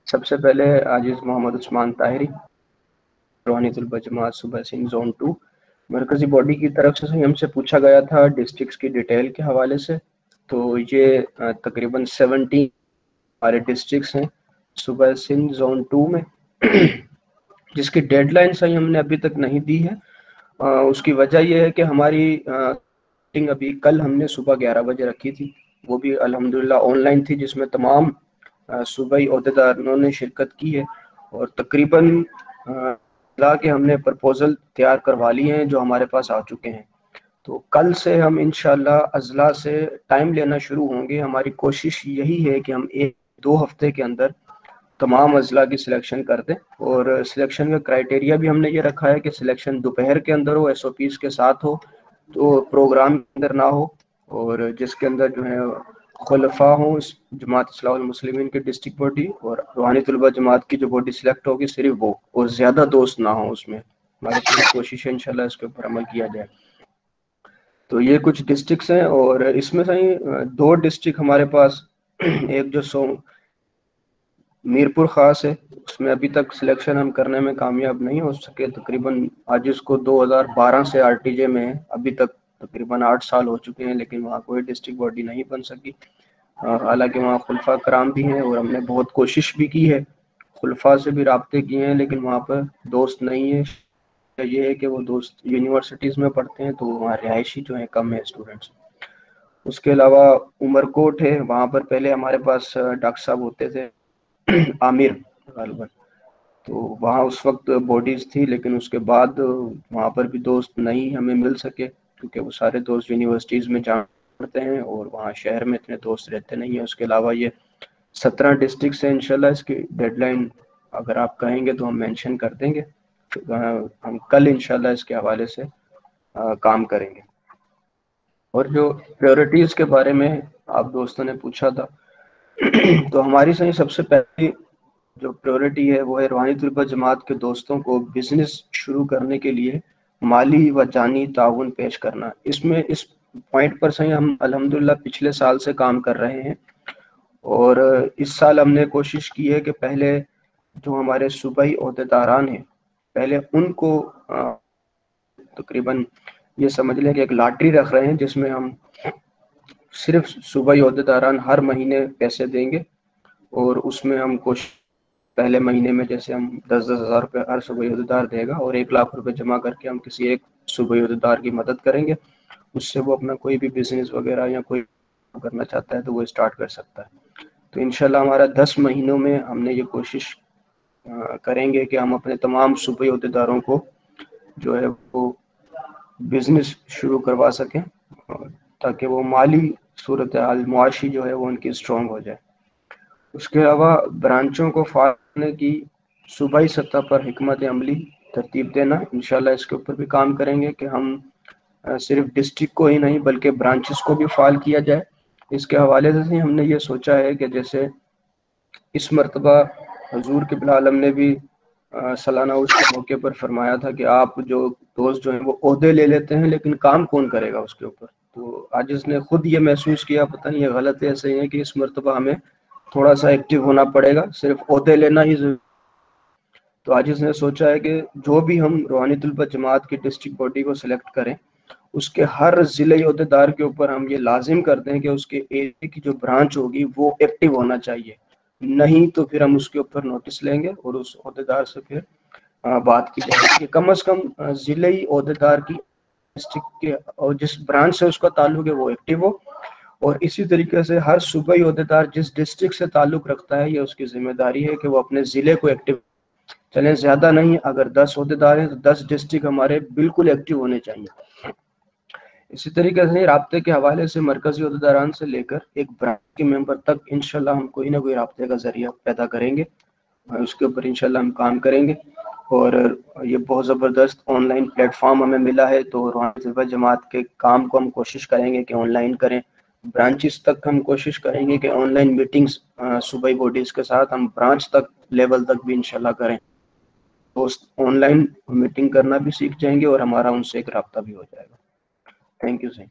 سب سے پہلے عاجز محمد عثمان طاہری، روحانی طلبہ جماعت صوبہ سندھ زون 2 مرکزی باڈی کی طرف سے ہم سے پوچھا گیا تھا ڈسٹرکٹس کی ڈیٹیل کے حوالے سے. تو یہ تقریباً 17 ہمارے ڈسٹرکٹس ہیں صوبہ سندھ زون 2 میں، جس کی ڈیڈ لائن صحیح ہم نے ابھی تک نہیں دی ہے. اس کی وجہ یہ ہے کہ ہماری میٹنگ ابھی کل ہم نے صبح 11 بجے رکھی تھی، وہ بھی الحمدللہ آن لائن تھی، جس میں تمام صوبائی عہدیداروں نے شرکت کی ہے. اور تقریباً کہ ہم نے پرپوزل تیار کروا لی ہیں جو ہمارے پاس آ چکے ہیں. تو کل سے ہم انشاءاللہ اضلاع سے ٹائم لینا شروع ہوں گے. ہماری کوشش یہی ہے کہ ہم 1-2 ہفتے کے اندر تمام اضلاع کی سلیکشن کر دیں. اور سلیکشن کا کرائٹیریا بھی ہم نے یہ رکھا ہے کہ سلیکشن دوپہر کے اندر ہو، ایس او پیز کے ساتھ ہو، تو پروگرام کے اندر نہ ہو، اور جس کے اندر جو ہے خلفاء ہوں جماعت اصلاح المسلمین کی ڈسٹرکٹ باڈی، اور روحانی طلبہ جماعت کی جو باڈی سلیکٹ ہوگی صرف وہ، اور زیادہ دوست نہ ہوں اس میں. ہماری پوری کوشش ہے انشاءاللہ اس کے اوپر عمل کیا جائے. تو یہ کچھ ڈسٹرکٹس ہیں، اور اس میں سے 2 ڈسٹرکٹ ہمارے پاس، ایک جو میرپور خاص ہے، اس میں ابھی تک سلیکشن ہم کرنے میں کامیاب نہیں ہو سکے. تقریباً آج اس کو 2012 سے آر ٹی جے میں ہے، ابھی تک تقریباً 8 سال ہو چکے ہیں، لیکن وہاں کوئی ڈسٹرکٹ باڈی نہیں بن سکی. حالانکہ وہاں خلفاء کرام بھی ہیں اور ہم نے بہت کوشش بھی کی ہے، خلفاء سے بھی رابطے کیے ہیں، لیکن وہاں پر دوست نہیں ہے. یہ ہے کہ وہ دوست یونیورسٹیز میں پڑھتے ہیں، تو وہاں رہائشی جو ہیں کم ہے اسٹوڈنٹس. اس کے علاوہ عمر کوٹ ہے، وہاں پر پہلے ہمارے پاس ڈاکٹر صاحب ہوتے تھے عامر غالباً، تو وہاں اس وقت باڈیز تھی، لیکن اس کے بعد وہاں پر بھی دوست نہیں ہمیں مل سکے، کیونکہ وہ سارے دوست یونیورسٹیز میں جانا پڑتے ہیں اور وہاں شہر میں اتنے دوست رہتے نہیں ہیں. اس کے علاوہ یہ 17 ڈسٹرکٹس ہیں. انشاءاللہ اس کی ڈیڈ لائن اگر آپ کہیں گے تو ہم مینشن کر دیں گے. ہم کل انشاءاللہ اس کے حوالے سے کام کریں گے. اور جو پریورٹیز کے بارے میں آپ دوستوں نے پوچھا تھا، تو ہماری صحیح سب سے پہلی جو پریورٹی ہے وہ ہے روحانی طلبہ جماعت کے دوستوں کو بزنس شروع کرنے کے لیے مالی و جانی تعاون پیش کرنا. اس پوائنٹ پر صحیح ہم الحمدللہ پچھلے سال سے کام کر رہے ہیں، اور اس سال ہم نے کوشش کی ہے کہ پہلے جو ہمارے صوبائی عہدیداران ہیں، پہلے ان کو تقریباً یہ سمجھ لیں کہ ایک لاٹری رکھ رہے ہیں، جس میں ہم صرف صوبائی عہدیداران ہر مہینے پیسے دیں گے، اور اس میں ہم پہلے مہینے میں جیسے ہم 10-10 ہزار روپے ہر صوبائی عہدیدار دے گا، اور 1 لاکھ روپے جمع کر کے ہم کسی ایک صوبائی عہدیدار کی مدد کریں گے. اس سے وہ اپنا کوئی بھی بزنس وغیرہ یا کوئی کرنا چاہتا ہے تو وہ اسٹارٹ کر سکتا ہے. تو انشاءاللہ ہمارا 10 مہینوں میں ہم نے یہ کوشش کریں گے کہ ہم اپنے تمام صوبائی عہدیداروں کو جو ہے وہ بزنس شروع کروا سکیں، تاکہ وہ مالی صورتحال معاشی جو ہے وہ ان کی اسٹرانگ ہو جائے. اس کے علاوہ برانچوں کو فعال کرنے کی صوبائی سطح پر حکمت عملی ترتیب دینا، انشاءاللہ اس کے اوپر بھی کام کریں گے کہ ہم صرف ڈسٹرکٹ کو ہی نہیں بلکہ برانچز کو بھی فعال کیا جائے. اس کے حوالے سے ہم نے یہ سوچا ہے کہ جیسے اس مرتبہ حضور قبلہ عالم نے بھی سالانہ اس کے موقع پر فرمایا تھا کہ آپ جو دوست جو ہیں وہ عہدے لے لیتے ہیں، لیکن کام کون کرے گا اس کے اوپر. تو آج اس نے خود یہ محسوس کیا، پتہ نہیں یہ غلط ہے ایسے ہی ہے، کہ اس مرتبہ ہمیں تھوڑا سا ایکٹیو ہونا پڑے گا، صرف عہدے لینا ہی ضروری. تو آج اس نے سوچا ہے کہ جو بھی ہم روحانی طلبہ جماعت کی ڈسٹرکٹ باڈی کو سلیکٹ کریں، اس کے ہر ضلعی عہدیدار کے اوپر ہم یہ لازم کرتے ہیں کہ اس کے ایریا کی جو برانچ ہوگی وہ ایکٹیو ہونا چاہیے. نہیں تو پھر ہم اس کے اوپر نوٹس لیں گے اور اس عہدیدار سے پھر بات کی جائے گی کہ کم از کم ضلعی عہدیدار کی ڈسٹرکٹ کے اور جس برانچ سے اس کا تعلق ہے وہ ایکٹیو ہو. اور اسی طریقے سے ہر صوبائی عہدیدار جس ڈسٹرکٹ سے تعلق رکھتا ہے، یہ اس کی ذمہ داری ہے کہ وہ اپنے ضلع کو ایکٹیو چلیں. زیادہ نہیں، اگر 10 عہدیدار ہیں تو 10 ڈسٹرکٹ ہمارے بالکل ایکٹیو ہونے چاہیے. اسی طریقے سے رابطے کے حوالے سے مرکزی عہدیداران سے لے کر ایک برانچ کے ممبر تک انشاءاللہ ہم کوئی نہ کوئی رابطے کا ذریعہ پیدا کریں گے، اس کے اوپر انشاءاللہ ہم کام کریں گے. اور یہ بہت زبردست آن لائن پلیٹ فارم ہمیں ملا ہے، تو روحانی طلبہ جماعت کے کام کو ہم کوشش کریں گے کہ آن لائن کریں. برانچز تک ہم کوشش کریں گے کہ آن لائن میٹنگز صوبائی باڈیز کے ساتھ ہم برانچ تک لیول تک بھی انشاءاللہ کریں. دوست آن لائن میٹنگ کرنا بھی سیکھ جائیں گے اور ہمارا ان سے ایک رابطہ بھی ہو جائے گا. Thank you sir.